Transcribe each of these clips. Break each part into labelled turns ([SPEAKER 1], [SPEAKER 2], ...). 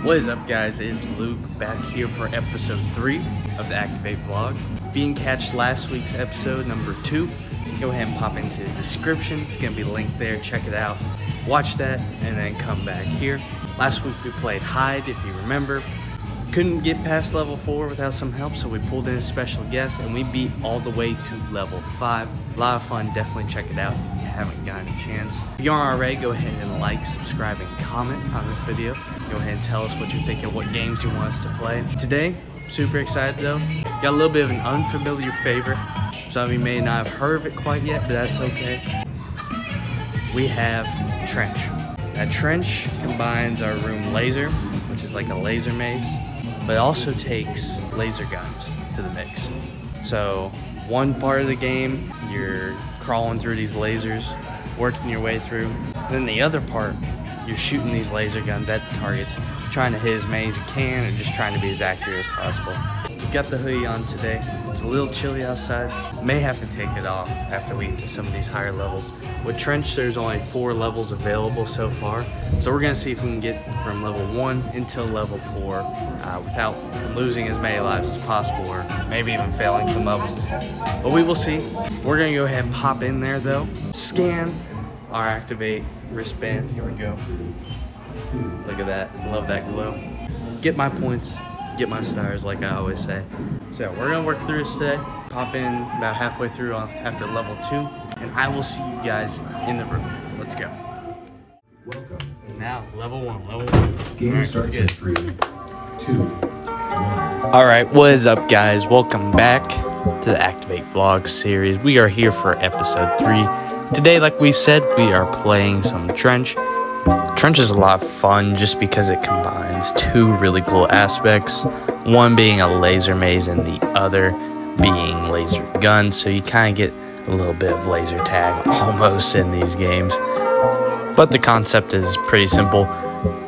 [SPEAKER 1] What is up, guys? It's Luke back here for episode 3 of the Activate vlog. If you didn't catch last week's episode, number 2, go ahead and pop into the description. It's going to be linked there. Check it out. Watch that and then come back here. Last week we played Hide, if you remember. Couldn't get past level 4 without some help, so we pulled in a special guest and we beat all the way to level 5. A lot of fun. Definitely check it out if you haven't gotten a chance. If you aren't already, go ahead and like, subscribe, and comment on this video. Go ahead and tell us what you're thinking, what games you want us to play. Today, super excited though. Got a little bit of an unfamiliar favorite. Some of you may not have heard of it quite yet, but that's okay. We have Trench. That Trench combines our room laser, which is like a laser maze, but it also takes laser guns to the mix. So one part of the game, you're crawling through these lasers, working your way through. Then the other part, you're shooting these laser guns at the targets, trying to hit as many as you can and just trying to be as accurate as possible. We got the hoodie on today. It's a little chilly outside. May have to take it off after we get to some of these higher levels. With Trench, there's only 4 levels available so far. So we're gonna see if we can get from level 1 until level 4 without losing as many lives as possible, or maybe even failing some levels. But we will see. We're gonna go ahead and pop in there though. Scan our Activate wristband. Here we go. Look at that. Love that glow. Get my points. Get my stars, like I always say. So we're gonna work through this today. Pop in about halfway through after level 2, and I will see you guys in the room. Let's go.
[SPEAKER 2] Welcome.
[SPEAKER 1] Now, level 1.
[SPEAKER 2] Game starts in 3, 2, 1.
[SPEAKER 1] Alright, what is up, guys? Welcome back to the Activate vlog series. We are here for episode 3. Today, like we said, we are playing some Trench. Trench is a lot of fun just because it combines 2 really cool aspects. One being a laser maze and the other being laser guns. So you kind of get a little bit of laser tag almost in these games. But the concept is pretty simple.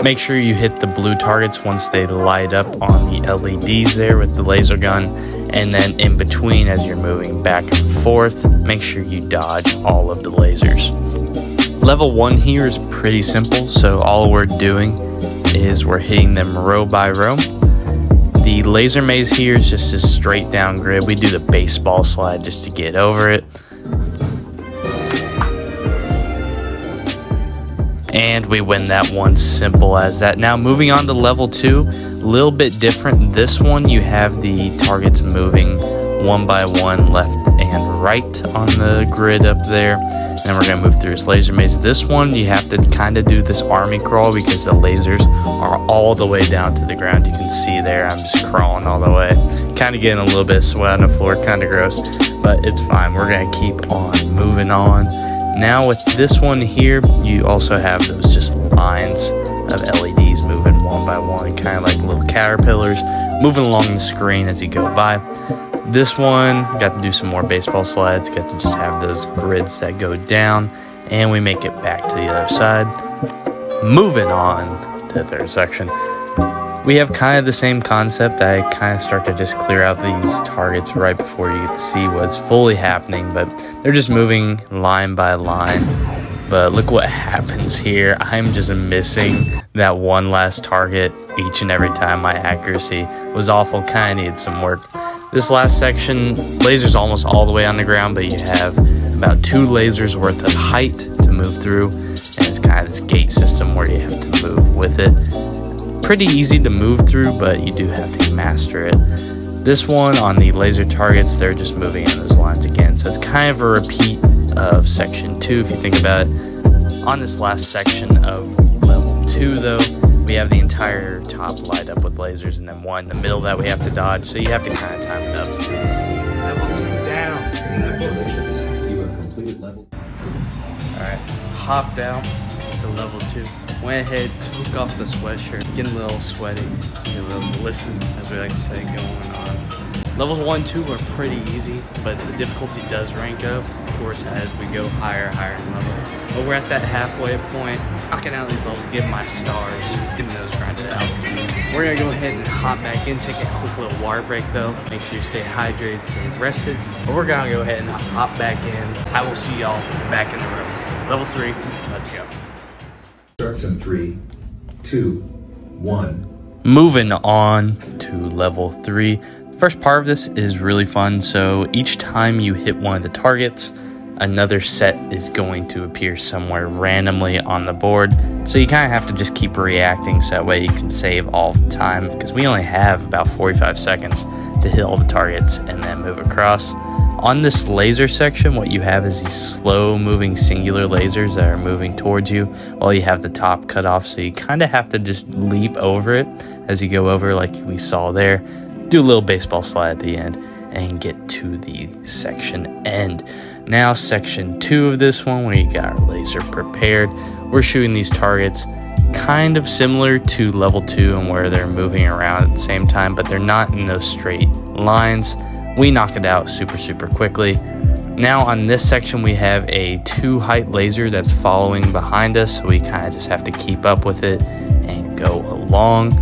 [SPEAKER 1] Make sure you hit the blue targets once they light up on the LEDs there with the laser gun. And then in between, as you're moving back and forth, make sure you dodge all of the lasers. Level 1 here is pretty simple, so all we're doing is we're hitting them row by row. The laser maze here is just a straight down grid. We do the baseball slide just to get over it. And we win that one, simple as that. Now moving on to level 2, a little bit different. This one you have the targets moving one by one left and right on the grid up there. And then we're going to move through this laser maze. This one you have to kind of do this army crawl because the lasers are all the way down to the ground. You can see there I'm just crawling all the way. Kind of getting a little bit of sweat on the floor, kind of gross, but it's fine. We're going to keep on moving on. Now with this one here, you also have those just lines of LEDs moving one by one, kind of like little caterpillars moving along the screen as you go by. This one, got to do some more baseball slides, got to just have those grids that go down, and we make it back to the other side. Moving on to the third section. We have kind of the same concept. I kind of start to just clear out these targets right before you get to see what's fully happening, but they're just moving line by line. But look what happens here. I'm just missing that one last target each and every time. My accuracy was awful, kind of needed some work. This last section, lasers almost all the way on the ground, but you have about 2 lasers worth of height to move through, and it's kind of this gate system where you have to move with it. Pretty easy to move through, but you do have to master it. This one on the laser targets, they're just moving in those lines again, so it's kind of a repeat of section 2 if you think about it. On this last section of level 2 though, we have the entire top light up with lasers, and then one in the middle that we have to dodge, so you have to kind of time it up. Level 2 down.
[SPEAKER 2] Congratulations, you have completed level.
[SPEAKER 1] Alright, hop down to level 2. Went ahead, took off the sweatshirt, getting a little sweaty, getting a little glisten, as we like to say, going on. Levels 1 and 2 are pretty easy, but the difficulty does rank up, of course, as we go higher in level. But we're at that halfway point, knocking out these levels, getting my stars, getting those grinded out. We're gonna go ahead and hop back in, take a quick little water break though. Make sure you stay hydrated, stay rested. But we're gonna go ahead and hop back in. I will see y'all back in the room. Level 3, let's go.
[SPEAKER 2] Starts in 3, 2, 1.
[SPEAKER 1] Moving on to level 3. First part of this is really fun. So each time you hit one of the targets, another set is going to appear somewhere randomly on the board. So you kind of have to just keep reacting so that way you can save all the time, because we only have about 45 seconds to hit all the targets and then move across. On this laser section, what you have is these slow moving singular lasers that are moving towards you while you have the top cut off. So you kind of have to just leap over it as you go over, like we saw there. Do a little baseball slide at the end and get to the section end. Now section 2 of this one, where you got our laser prepared. We're shooting these targets kind of similar to level 2 and where they're moving around at the same time, but they're not in those straight lines. We knock it out super quickly. Now on this section, we have a 2 height laser that's following behind us, so we kind of just have to keep up with it and go along.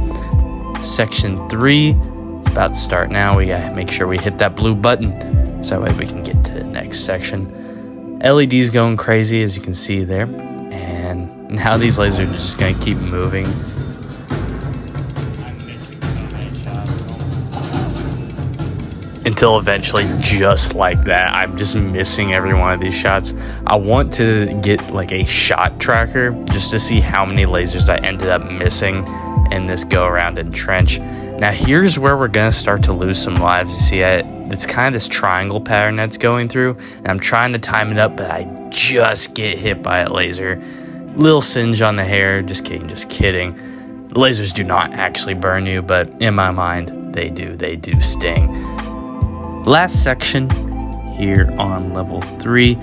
[SPEAKER 1] Section 3 is about to start now. We gotta make sure we hit that blue button so that way we can get to the next section. LEDs going crazy, as you can see there, and now these lasers are just gonna keep moving. Until eventually, just like that, I'm just missing every one of these shots. I want to get like a shot tracker just to see how many lasers I ended up missing in this go around and trench. Now here's where we're gonna start to lose some lives. You see, it's kind of this triangle pattern that's going through, and I'm trying to time it up, but I just get hit by a laser. Little singe on the hair, just kidding. The lasers do not actually burn you, but in my mind, they do sting. Last section here on level 3,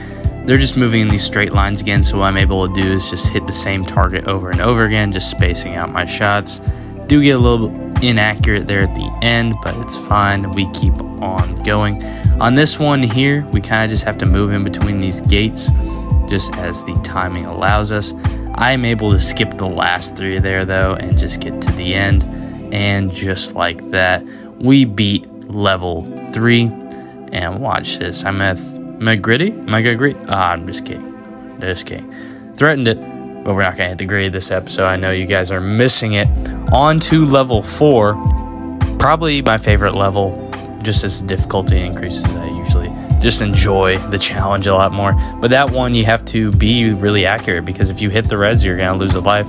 [SPEAKER 1] they're just moving in these straight lines again, so what I'm able to do is just hit the same target over and over again, just spacing out my shots. Do get a little inaccurate there at the end, but it's fine. We keep on going. On this one here, we kind of just have to move in between these gates just as the timing allows us. I'm able to skip the last 3 there though and just get to the end, and just like that, we beat level 3. And watch this. Am I gritty? Am I gonna grit? I'm just kidding. Threatened it, but we're not gonna hit the gritty this episode. I know you guys are missing it. On to level 4, probably my favorite level. Just as the difficulty increases, I usually just enjoy the challenge a lot more. But that one, you have to be really accurate, because if you hit the reds, you're gonna lose a life.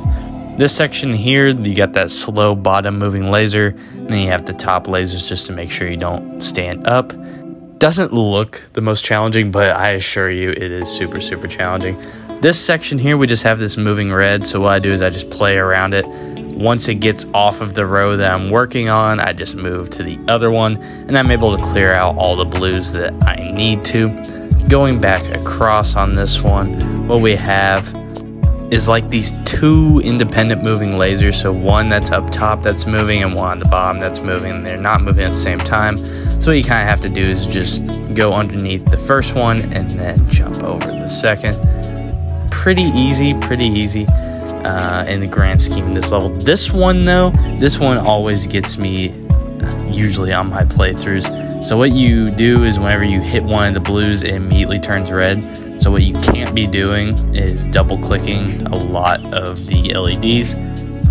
[SPEAKER 1] This section here, you got that slow bottom moving laser, and then you have the top lasers just to make sure you don't stand up. Doesn't look the most challenging, but I assure you it is super challenging. This section here, we just have this moving red, so what I do is I just play around it. Once it gets off of the row that I'm working on, I just move to the other one, and I'm able to clear out all the blues that I need to. Going back across on this one, what we have is like these 2 independent moving lasers. So one that's up top that's moving, and one on the bottom that's moving, and they're not moving at the same time. So what you kind of have to do is just go underneath the first one and then jump over the second. Pretty easy in the grand scheme of this level. This one though, this one always gets me usually on my playthroughs. So what you do is whenever you hit one of the blues, it immediately turns red. So what you can't be doing is double clicking a lot of the LEDs.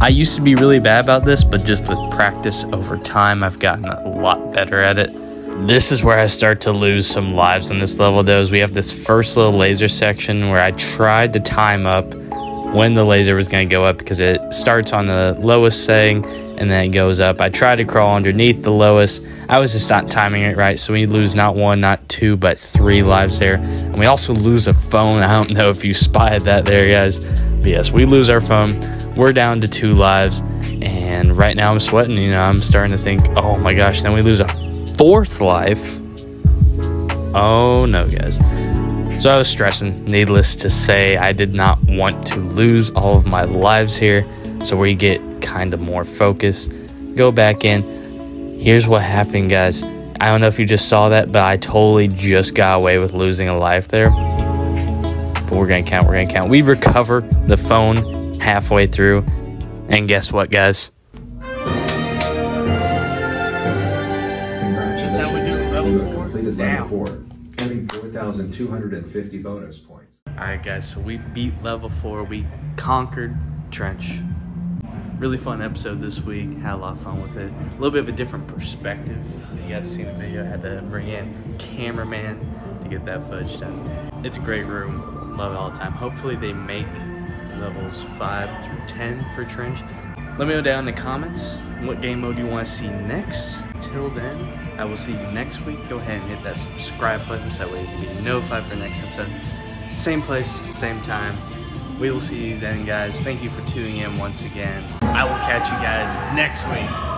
[SPEAKER 1] I used to be really bad about this, but just with practice over time, I've gotten a lot better at it. This is where I start to lose some lives on this level though, is we have this first little laser section where I tried to time up when the laser was going to go up, because it starts on the lowest setting and then it goes up. I tried to crawl underneath the lowest. I was just not timing it right, so we lose not 1, not 2, but 3 lives there. And we also lose a phone. I don't know if you spied that there, guys. But yes, we lose our phone. We're down to 2 lives, and right now I'm sweating. You know, I'm starting to think, oh my gosh, then we lose a 4th life. Oh no, guys. So I was stressing. Needless to say, I did not want to lose all of my lives here. So we get kind of more focused. Go back in. Here's what happened, guys. I don't know if you just saw that, but I totally just got away with losing a life there. But we're going to count. We recover the phone halfway through. And guess what, guys?
[SPEAKER 2] Congratulations. You have completed level 4. 4,250 bonus points.
[SPEAKER 1] Alright guys, so we beat level 4, we conquered Trench. Really fun episode this week. Had a lot of fun with it. A little bit of a different perspective. You guys see the video. I had to bring in cameraman to get that footage done. It's a great room. Love it all the time. Hopefully they make levels 5 through 10 for Trench. Let me know down in the comments what game mode you want to see next. Till then, I will see you next week. Go ahead and hit that subscribe button so that way you can be notified for the next episode. Same place, same time. We will see you then, guys. Thank you for tuning in once again. I will catch you guys next week.